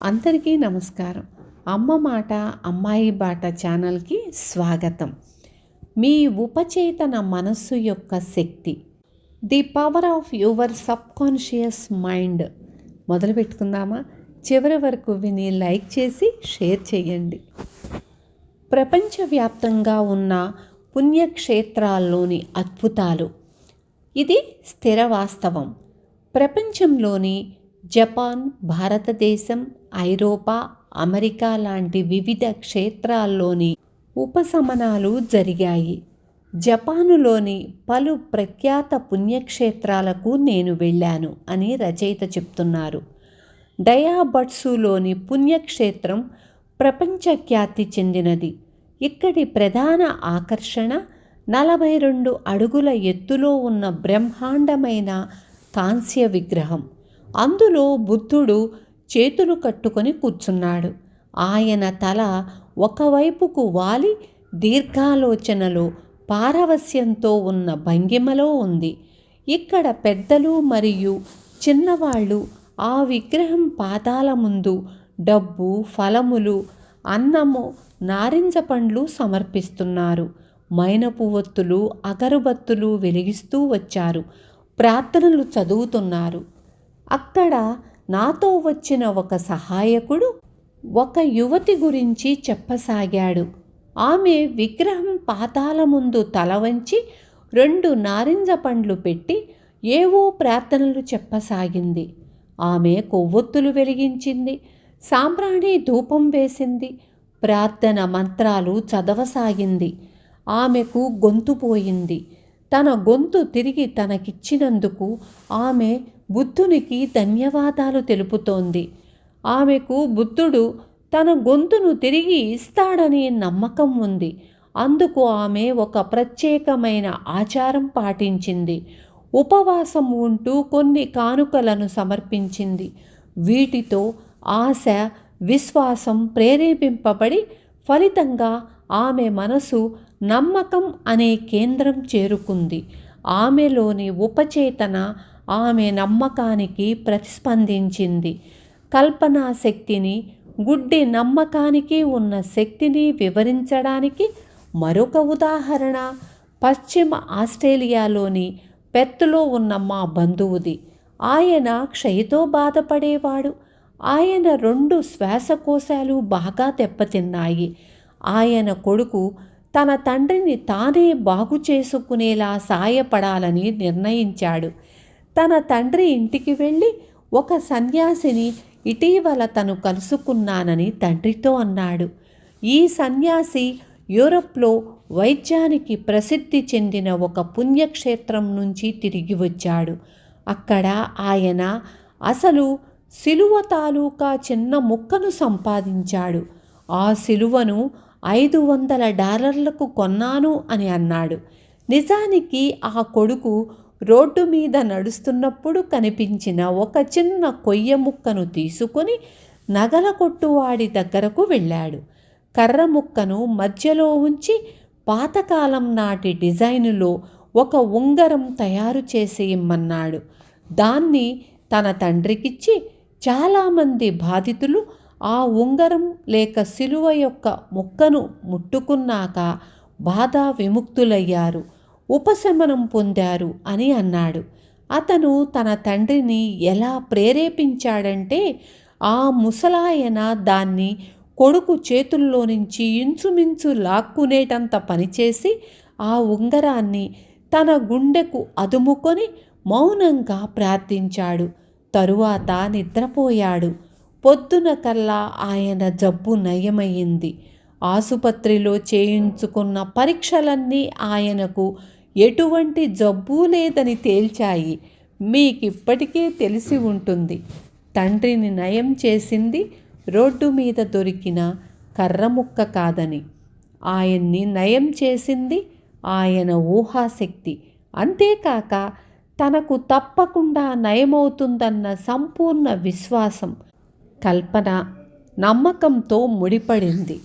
అందరికీ నమస్కారం. అమ్మ మాట అమ్మాయి బాట ఛానల్కి స్వాగతం. మీ ఉపచేతన మనస్సు యొక్క శక్తి, the power of your subconscious mind. మొదలు పెట్టుకుందామా? చివరి వరకు విని లైక్ చేసి షేర్ చేయండి. ప్రపంచవ్యాప్తంగా ఉన్న పుణ్యక్షేత్రాల్లోని అద్భుతాలు. ఇది స్థిర వాస్తవం. ప్రపంచంలోని జపాన్, భారతదేశం, ఐరోపా, అమెరికా లాంటి వివిధ క్షేత్రాల్లోని ఉపశమనాలు జరిగాయి. జపానులోని పలు ప్రఖ్యాత పుణ్యక్షేత్రాలకు నేను వెళ్ళాను అని రచయిత చెప్తున్నారు. డయాబట్సులోని పుణ్యక్షేత్రం ప్రపంచఖ్యాతి చెందినది. ఇక్కడి ప్రధాన ఆకర్షణ 42 అడుగుల ఎత్తులో ఉన్న బ్రహ్మాండమైన కాంస్య విగ్రహం. అందులో బుద్ధుడు చేతులు కట్టుకొని కూర్చున్నాడు. ఆయన తల ఒకవైపుకు వాలి దీర్ఘాలోచనలో పారవస్యంతో ఉన్న భంగిమలో ఉంది. ఇక్కడ పెద్దలు మరియు చిన్నవాళ్ళు ఆ విగ్రహం పాదాల ముందు డబ్బు, ఫలములు, అన్నము, నారింజ పండ్లు సమర్పిస్తున్నారు. మైనపు ఒత్తులు, అగరుబత్తులు వెలిగిస్తూ వచ్చారు. ప్రార్థనలు చదువుతున్నారు. అక్కడ నాతో వచ్చిన ఒక సహాయకుడు ఒక యువతి గురించి చెప్పసాగాడు. ఆమె విగ్రహం పాదాల ముందు తల వంచి 2 నారింజ పండ్లు పెట్టి ఏవో ప్రార్థనలు చెప్పసాగింది. ఆమె కొవ్వొత్తులు వెలిగించింది, సాంబ్రాణి ధూపం వేసింది, ప్రార్థన మంత్రాలు చదవసాగింది. ఆమెకు గొంతు పోయింది. తన గొంతు తిరిగి తనకిచ్చినందుకు ఆమె బుద్ధునికి ధన్యవాదాలు తెలుపుతోంది. ఆమెకు బుద్ధుడు తన గొంతును తిరిగి ఇస్తాడని నమ్మకం ఉంది. అందుకు ఆమె ఒక ప్రత్యేకమైన ఆచారం పాటించింది. ఉపవాసం ఉంటూ కొన్ని కానుకలను సమర్పించింది. వీటితో ఆశ, విశ్వాసం ప్రేరేపింపబడి ఫలితంగా ఆమె మనసు నమ్మకం అనే కేంద్రం చేరుకుంది. ఆమెలోని ఉపచేతన ఆమె నమ్మకానికి ప్రతిస్పందించింది. కల్పనా శక్తిని, గుడ్డి నమ్మకానికి ఉన్న శక్తిని వివరించడానికి మరొక ఉదాహరణ పశ్చిమ ఆస్ట్రేలియాలోని పెర్త్లో ఉన్న మా బంధువుది. ఆయన క్షయతో బాధపడేవాడు. ఆయన 2 శ్వాసకోశాలు బాగా దెబ్బతిన్నాయి. ఆయన కొడుకు తన తండ్రిని తానే బాగు చేసుకునేలా సాయపడాలని నిర్ణయించాడు. తన తండ్రి ఇంటికి వెళ్ళి ఒక సన్యాసిని ఇటీవల తను కలుసుకున్నానని తండ్రితో అన్నాడు. ఈ సన్యాసి యూరప్లో వైద్యానికి ప్రసిద్ధి చెందిన ఒక పుణ్యక్షేత్రం నుంచి తిరిగి వచ్చాడు. అక్కడ ఆయన అసలు సిలువ తాలూకా చిన్న ముక్కను సంపాదించాడు. ఆ సిలువను $500 కొన్నాను అని అన్నాడు. నిజానికి ఆ కొడుకు రోడ్డు మీద నడుస్తున్నప్పుడు కనిపించిన ఒక చిన్న కొయ్య ముక్కను తీసుకొని నగల కొట్టువాడి దగ్గరకు వెళ్ళాడు. కర్ర ముక్కను మధ్యలో ఉంచి పాతకాలం నాటి డిజైనులో ఒక ఉంగరం తయారు చేసి ఇమ్మన్నాడు. దాన్ని తన తండ్రికిచ్చి చాలామంది బాధితులు ఆ ఉంగరం లేక సిలువ యొక్క ముక్కను ముట్టుకున్నాక బాధ విముక్తులయ్యారు, ఉపశమనం పొందారు అని అన్నాడు. అతను తన తండ్రిని ఎలా ప్రేరేపించాడంటే ఆ ముసలాయన దాన్ని కొడుకు చేతుల్లో నుంచి ఇంచుమించు లాక్కునేటంత పనిచేసి ఆ ఉంగరాన్ని తన గుండెకు అదుముకొని మౌనంగా ప్రార్థించాడు. తరువాత నిద్రపోయాడు. పొద్దున కల్లా ఆయన జబ్బు నయమయ్యింది. ఆసుపత్రిలో చేయించుకున్న పరీక్షలన్నీ ఆయనకు ఎటువంటి జబ్బు లేదని తేల్చాయి. మీకిప్పటికే తెలిసి ఉంటుంది. తండ్రిని నయం చేసింది రోడ్డు మీద దొరికిన కర్ర ముక్క కాదని. ఆయన్ని నయం చేసింది ఆయన ఊహాశక్తి. అంతేకాక తనకు తప్పకుండా నయమవుతుందన్న సంపూర్ణ విశ్వాసం, కల్పన, నమ్మకంతో ముడిపడింది.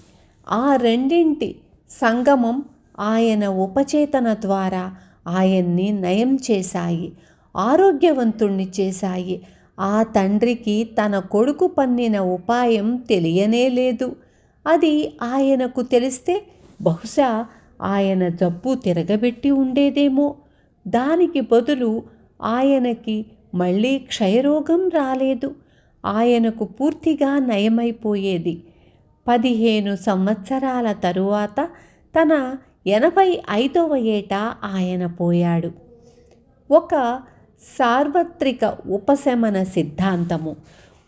ఆ రెండింటి సంగమం ఆయన ఉపచేతన ద్వారా ఆయన్ని నయం చేశాయి, ఆరోగ్యవంతుణ్ణి చేశాయి. ఆ తండ్రికి తన కొడుకు పన్నిన ఉపాయం తెలియనే లేదు. అది ఆయనకు తెలిస్తే బహుశా ఆయన జబ్బు తిరగబెట్టి ఉండేదేమో. దానికి బదులు ఆయనకి మళ్ళీ క్షయరోగం రాలేదు. ఆయనకు పూర్తిగా నయమైపోయేది. 15 సంవత్సరాల తరువాత తన 85వ ఏట ఆయన పోయాడు. ఒక సార్వత్రిక ఉపశమన సిద్ధాంతము.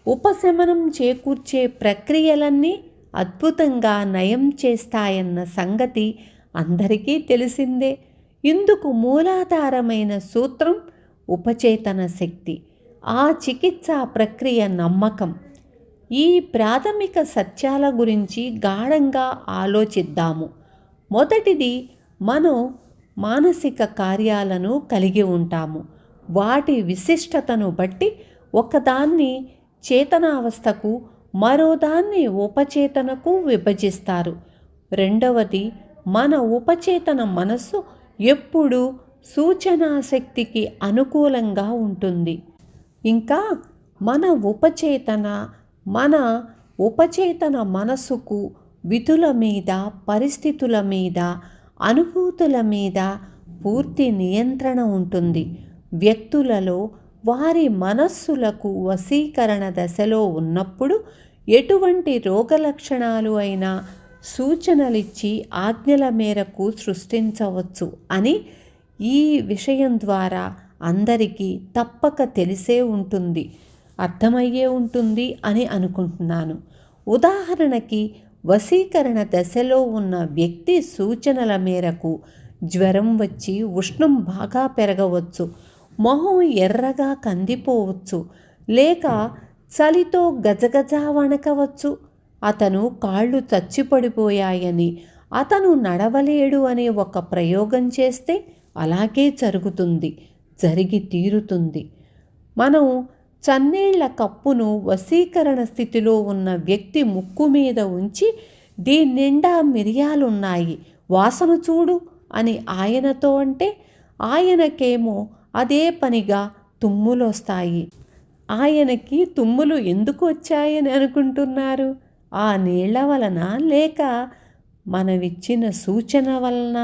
ఉపశమనం చేకూర్చే ప్రక్రియలన్నీ అద్భుతంగా నయం చేస్తాయన్న సంగతి అందరికీ తెలిసిందే. ఇందుకు మూలాధారమైన సూత్రం ఉపచేతన శక్తి. ఆ చికిత్సా ప్రక్రియ నమ్మకం. ఈ ప్రాథమిక సత్యాల గురించి గాఢంగా ఆలోచిద్దాము. మొదటిది, మనం మానసిక కార్యాలను కలిగి ఉంటాము. వాటి విశిష్టతను బట్టి ఒకదాన్ని చేతనావస్థకు, మరోదాన్ని ఉపచేతనకు విభజిస్తారు. రెండవది, మన ఉపచేతన మనస్సు ఎప్పుడూ సూచనా శక్తికి అనుకూలంగా ఉంటుంది. ఇంకా మన ఉపచేతన మనస్సుకు విధుల మీద, పరిస్థితుల మీద, అనుభూతుల మీద పూర్తి నియంత్రణ ఉంటుంది. వ్యక్తులలో వారి మనస్సులకు వశీకరణ దశలో ఉన్నప్పుడు ఎటువంటి రోగలక్షణాలు అయినా సూచనలిచ్చి ఆజ్ఞల మేరకు సృష్టించవచ్చు అని ఈ విషయం ద్వారా అందరికీ తప్పక తెలిసే ఉంటుంది, అర్థమయ్యే ఉంటుంది అని అనుకుంటున్నాను. ఉదాహరణకి, వశీకరణ దశలో ఉన్న వ్యక్తి సూచనల మేరకు జ్వరం వచ్చి ఉష్ణం బాగా పెరగవచ్చు, మొహం ఎర్రగా కందిపోవచ్చు, లేక చలితో గజగజ వణకవచ్చు. అతను కాళ్ళు చచ్చిపడిపోయాయని, అతను నడవలేడు అనే ఒక ప్రయోగం చేస్తే అలాగే జరుగుతుంది, జరిగి తీరుతుంది. మనం చన్నీళ్ల కప్పును వశీకరణ స్థితిలో ఉన్న వ్యక్తి ముక్కు మీద ఉంచి, దీని నిండా మిరియాలున్నాయి, వాసన చూడు అని ఆయనతో అంటే ఆయనకేమో అదే పనిగా తుమ్ములొస్తాయి. ఆయనకి తుమ్ములు ఎందుకు వచ్చాయని అనుకుంటున్నారు? ఆ నీళ్ల వలన, లేక మనమిచ్చిన సూచన వలన?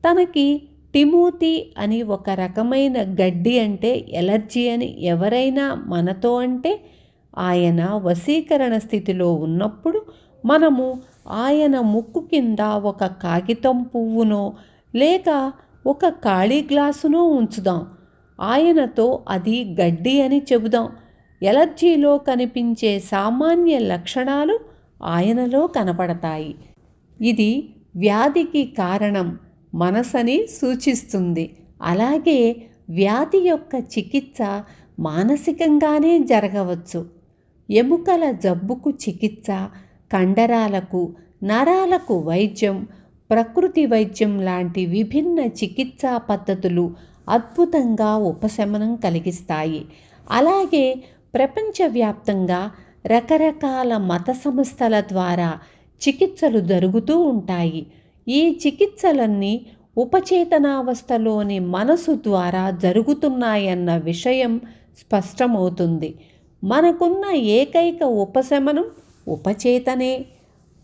తనకి టిమోతి అని ఒక రకమైన గడ్డి అంటే ఎలర్జీ అని ఎవరైనా మనతో అంటే, ఆయన వశీకరణ స్థితిలో ఉన్నప్పుడు మనము ఆయన ముక్కు కింద ఒక కాగితం పువ్వునో లేక ఒక ఖాళీ గ్లాసునో ఉంచుదాం. ఆయనతో అది గడ్డి అని చెబుదాం. ఎలర్జీలో కనిపించే సామాన్య లక్షణాలు ఆయనలో కనపడతాయి. ఇది వ్యాధికి కారణం మనసని సూచిస్తుంది. అలాగే వ్యాధి యొక్క చికిత్స మానసికంగానే జరగవచ్చు. ఎముకల జబ్బుకు చికిత్స, కండరాలకు, నరాలకు వైద్యం, ప్రకృతి వైద్యం లాంటి విభిన్న చికిత్సా పద్ధతులు అద్భుతంగా ఉపశమనం కలిగిస్తాయి. అలాగే ప్రపంచవ్యాప్తంగా రకరకాల మత సంస్థల ద్వారా చికిత్సలు జరుగుతూ ఉంటాయి. ఈ చికిత్సలన్నీ ఉపచేతనావస్థలోని మనసు ద్వారా జరుగుతున్నాయన్న విషయం స్పష్టమవుతుంది. మనకున్న ఏకైక ఉపశమనం ఉపచేతనే.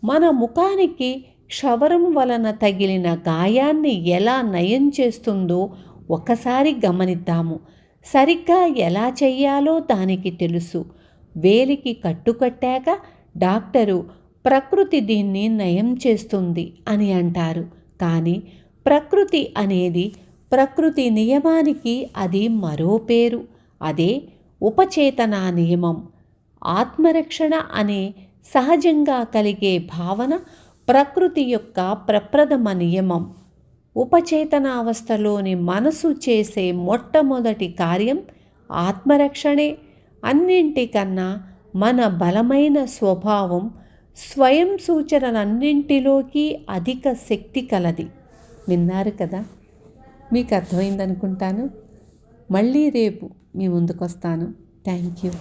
మన ముఖానికి క్షవరం వలన తగిలిన గాయాన్ని ఎలా నయం చేస్తుందో ఒకసారి గమనిద్దాము. సరిగ్గా ఎలా చెయ్యాలో దానికి తెలుసు. వేలికి కట్టుకట్టాక డాక్టరు ప్రకృతి దీన్ని నయం చేస్తుంది అని అంటారు. కానీ ప్రకృతి అనేది, ప్రకృతి నియమానికి అది మరో పేరు. అదే ఉపచేతనా నియమం. ఆత్మరక్షణ అనే సహజంగా కలిగే భావన ప్రకృతి యొక్క ప్రప్రథమ నియమం. ఉపచేతనావస్థలోని మనసు చేసే మొట్టమొదటి కార్యం ఆత్మరక్షణే. అన్నింటికన్నా మన బలమైన స్వభావం స్వయం సూచనలన్నింటిలోకి అధిక శక్తి కలది. విన్నారు కదా? మీకు అర్థమైందనుకుంటాను. మళ్ళీ రేపు మీ ముందుకు వస్తాను. Thank you.